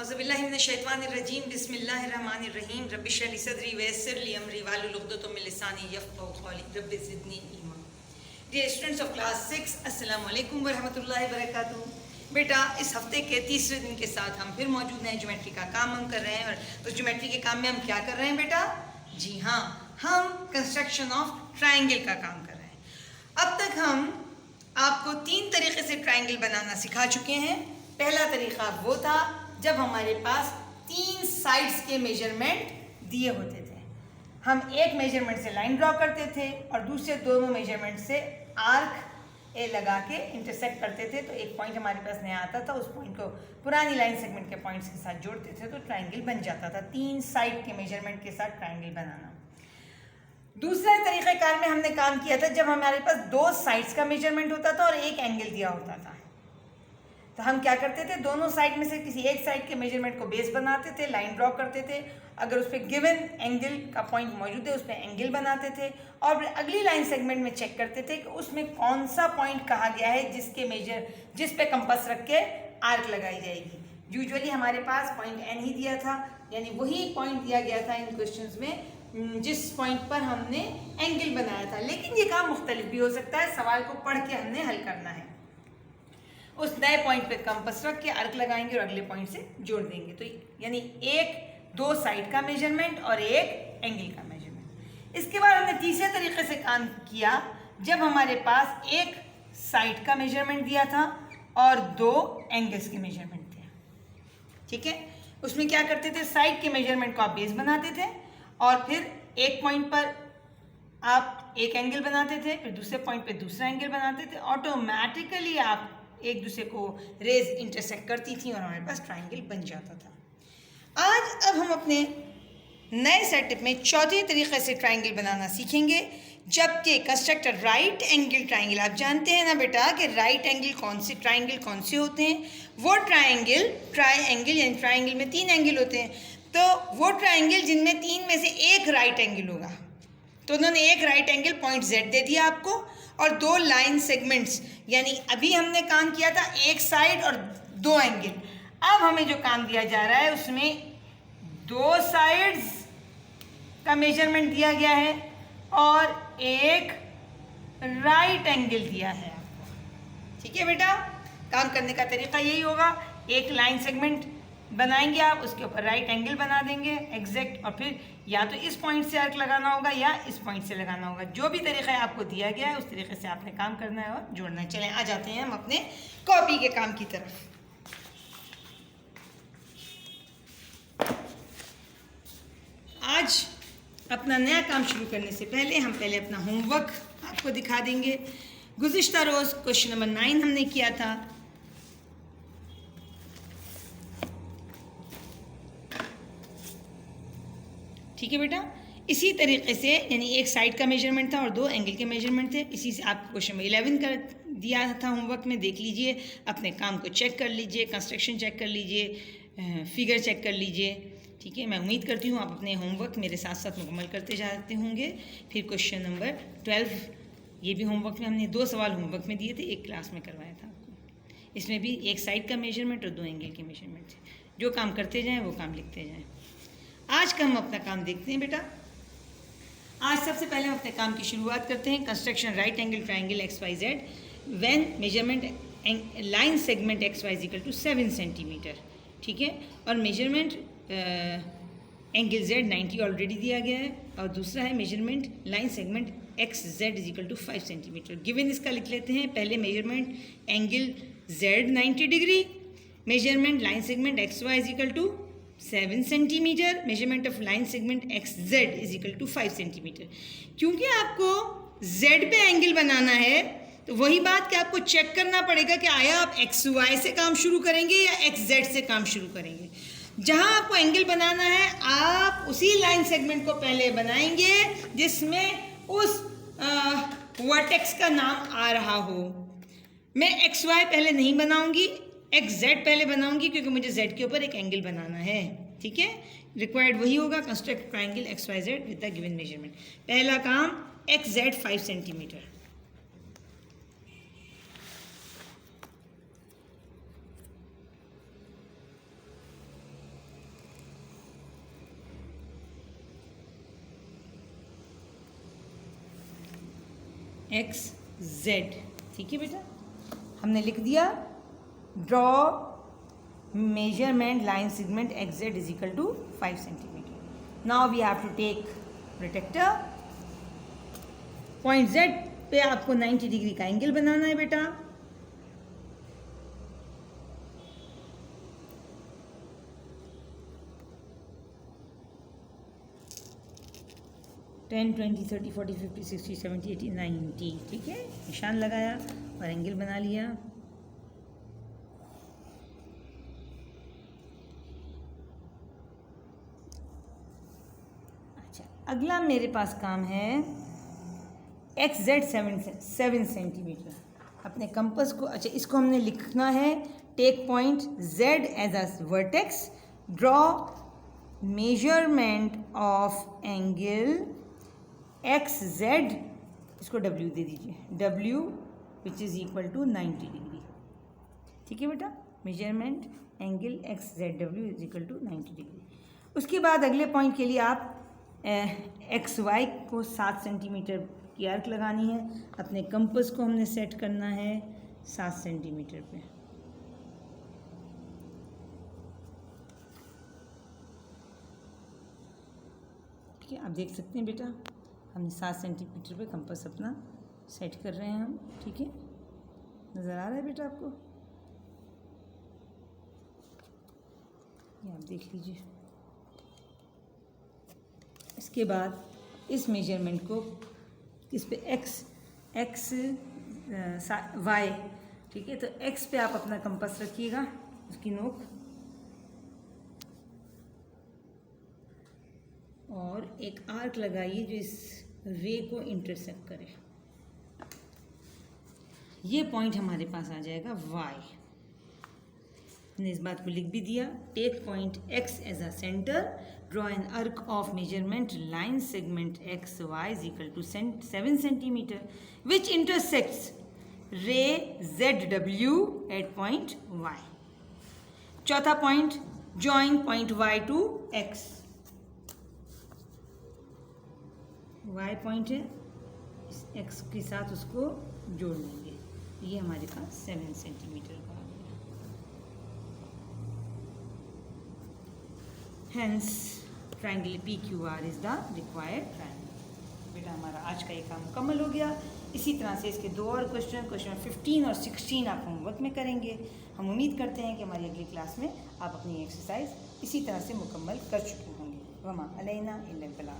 औज़ुबिल्लाहिमिनश्शैतानिर्रजीम बिस्मिल्लाहिर्रहमानिर्रहीम रब्बिश्रह ली सदरी वयस्सिर ली अमरी वाहलुल उक़दतम मिन लिसानी यफ़क़हू क़ौली rabbi ज़िदनी इल्मा। Dear students of class 6, अस्सलाम वालेकुम वरहमतुल्लाहि वबरकातुहू। बेटा, इस हफ्ते के तीसरे दिन के साथ हम फिर मौजूद हैं। ज्योमेट्री का काम हम कर रहे हैं और उस ज्योमेट्री के काम में हम क्या कर रहे हैं बेटा? जी हाँ, हम कंस्ट्रक्शन ऑफ ट्राइंगल का काम कर रहे हैं। अब तक हम आपको 3 तरीके से ट्राइंगल बनाना सिखा चुके हैं। पहला तरीका वो था जब हमारे पास 3 साइड्स के मेजरमेंट दिए होते थे। हम एक मेजरमेंट से लाइन ड्रॉ करते थे और दूसरे दोनों मेजरमेंट से आर्क ए लगा के इंटरसेक्ट करते थे, तो एक पॉइंट हमारे पास नया आता था। उस पॉइंट को पुरानी लाइन सेगमेंट के पॉइंट्स के साथ जोड़ते थे तो ट्राइंगल बन जाता था। 3 साइड के मेजरमेंट के साथ ट्राइंगल बनाना। दूसरे तरीक़ेकार में हमने काम किया था जब हमारे पास 2 साइड्स का मेजरमेंट होता था और एक एंगल दिया होता था। तो हम क्या करते थे, दोनों साइड में से किसी एक साइड के मेजरमेंट को बेस बनाते थे, लाइन ड्रॉ करते थे। अगर उस पर गिवन एंगल का पॉइंट मौजूद है उस पर एंगल बनाते थे और अगली लाइन सेगमेंट में चेक करते थे कि उसमें कौन सा पॉइंट कहा गया है जिस पे कंपास रख के आर्क लगाई जाएगी। यूजुअली हमारे पास पॉइंट एन ही दिया था, यानी वही पॉइंट दिया गया था इन क्वेश्चंस में जिस पॉइंट पर हमने एंगल बनाया था। लेकिन ये काम मुख्तलिफ भी हो सकता है, सवाल को पढ़ के हमने हल करना है। उस नए पॉइंट पे कंपास रख के आर्क लगाएंगे और अगले पॉइंट से जोड़ देंगे। तो यानी एक 2 साइड का मेजरमेंट और एक एंगल का मेजरमेंट। इसके बाद हमने तीसरे तरीके से काम किया जब हमारे पास एक साइड का मेजरमेंट दिया था और 2 एंगल्स के मेजरमेंट थे। ठीक है, उसमें क्या करते थे, साइड के मेजरमेंट को आप बेस बनाते थे और फिर एक पॉइंट पर आप एक एंगल बनाते थे, फिर दूसरे पॉइंट पे दूसरा एंगल बनाते थे। ऑटोमेटिकली आप एक दूसरे को रेज इंटरसेक्ट करती थी और हमारे पास ट्राइंगल बन जाता था। आज अब हम अपने नए सेटअप में चौथे तरीके से ट्राइंगल बनाना सीखेंगे, जबकि कंस्ट्रक्ट राइट एंगल ट्राइंगल। आप जानते हैं ना बेटा कि राइट एंगल ट्राइंगल कौन से होते हैं? वो ट्राइंगल यानी ट्राइंगल में 3 एंगल होते हैं, तो वो ट्राइंगल जिनमें 3 में से एक राइट एंगल होगा। तो उन्होंने एक राइट एंगल पॉइंट Z दे दिया आपको और 2 लाइन सेगमेंट्स, यानी अभी हमने काम किया था एक साइड और 2 एंगल। अब हमें जो काम दिया जा रहा है उसमें 2 साइड्स का मेजरमेंट दिया गया है और एक राइट एंगल दिया है आपको। ठीक है बेटा, काम करने का तरीका यही होगा। एक लाइन सेगमेंट बनाएंगे आप, उसके ऊपर राइट एंगल बना देंगे एग्जैक्ट, और फिर या तो इस पॉइंट से आर्क लगाना होगा या इस पॉइंट से लगाना होगा। जो भी तरीका आपको दिया गया है उस तरीके से आपने काम करना है और जोड़ना है। चलें आ जाते हैं हम अपने कॉपी के काम की तरफ। आज अपना नया काम शुरू करने से पहले हम अपना होमवर्क आपको दिखा देंगे। गुज़िश्ता रोज़ क्वेश्चन नंबर 9 हमने किया था। ठीक है बेटा, इसी तरीके से यानी एक साइड का मेजरमेंट था और 2 एंगल के मेजरमेंट थे। इसी से आप क्वेश्चन नंबर 11 कर दिया था होमवर्क में, देख लीजिए, अपने काम को चेक कर लीजिए, कंस्ट्रक्शन चेक कर लीजिए, फिगर चेक कर लीजिए। ठीक है, मैं उम्मीद करती हूँ आप अपने होमवर्क मेरे साथ साथ मुकम्मल करते जाते होंगे। फिर क्वेश्चन नंबर 12, ये भी होमवर्क में हमने 2 सवाल होमवर्क में दिए थे, एक क्लास में करवाया था आपको। इसमें भी एक साइड का मेजरमेंट और 2 एंगल के मेजरमेंट थे। जो काम करते जाएँ वो काम लिखते जाएँ। आज का हम अपना काम देखते हैं बेटा। आज सबसे पहले हम अपने काम की शुरुआत करते हैं। Construction right angle triangle XYZ when measurement line segment XY equal to 7 centimetre. ठीक है, और मेजरमेंट एंगल Z 90 ऑलरेडी दिया गया है और दूसरा है measurement line segment XZ equal to 5 centimetre. Given इसका लिख लेते हैं। पहले measurement angle Z 90 degree, measurement line segment XY equal to 7 centimetre, measurement of line segment XZ is equal to 5 centimetre. क्योंकि आपको Z पे एंगल बनाना है तो वही बात कि आपको चेक करना पड़ेगा कि आया आप XY से काम शुरू करेंगे या XZ से काम शुरू करेंगे। जहां आपको एंगल बनाना है आप उसी लाइन सेगमेंट को पहले बनाएंगे जिसमें उस वर्टेक्स का नाम आ रहा हो। मैं XY पहले नहीं बनाऊंगी, XZ पहले बनाऊंगी क्योंकि मुझे Z के ऊपर एक एंगल बनाना है। ठीक है, रिक्वायर्ड वही होगा, construct triangle XYZ with the given measurement. पहला काम XZ 5 सेंटीमीटर। X Z. ठीक है बेटा, हमने लिख दिया draw measurement line segment X Z is equal to 5 centimetre. Now we have to take protractor. Point Z पे आपको 90 डिग्री का एंगल बनाना है बेटा। टेन 20 30 40 50 60 70 80 90। ठीक है, निशान लगाया और एंगल बना लिया। अच्छा, अगला मेरे पास काम है एक्स जेड 7 सेंटीमीटर। अपने कंपास को, अच्छा इसको हमने लिखना है take point Z as a vertex, draw measurement of angle X Z, इसको डब्ल्यू दे दीजिए, W which is equal to 90 degree. ठीक है बेटा, measurement angle X Z W is equal to 90 degree. उसके बाद अगले पॉइंट के लिए आप एक्स वाई को 7 सेंटीमीटर की आर्क लगानी है। अपने कंपास को हमने सेट करना है 7 सेंटीमीटर पे। ठीक है, आप देख सकते हैं बेटा, हमने 7 सेंटीमीटर पे कंपास अपना सेट कर रहे हैं हम। ठीक है, नज़र आ रहा है बेटा आपको? ये आप देख लीजिए। इसके बाद इस मेजरमेंट को इस पे एक्स वाई, ठीक है, तो एक्स पे आप अपना कंपास रखिएगा, उसकी नोक, और एक आर्क लगाइए जो इस रे को इंटरसेक्ट करे। ये पॉइंट हमारे पास आ जाएगा वाई। हमने इस बात को लिख भी दिया, take point X as a center, draw an arc of measurement line segment X Y is equal to 7 centimetre which intersects ray Z W at point Y. चौथा point, join point Y to X. Y point है, इस x के साथ उसको जोड़ लेंगे। ये हमारे पास 7 सेंटीमीटर का आ गया। Hence triangle P Q R is the required triangle. बेटा हमारा आज का ये काम मुकम्मल हो गया। इसी तरह से इसके दो और क्वेश्चन 15 और 16 आप होमवर्क में करेंगे। हम उम्मीद करते हैं कि हमारी अगली क्लास में आप अपनी एक्सरसाइज इसी तरह से मुकम्मल कर चुके होंगे। वमा अलैना इल्लल बलाग।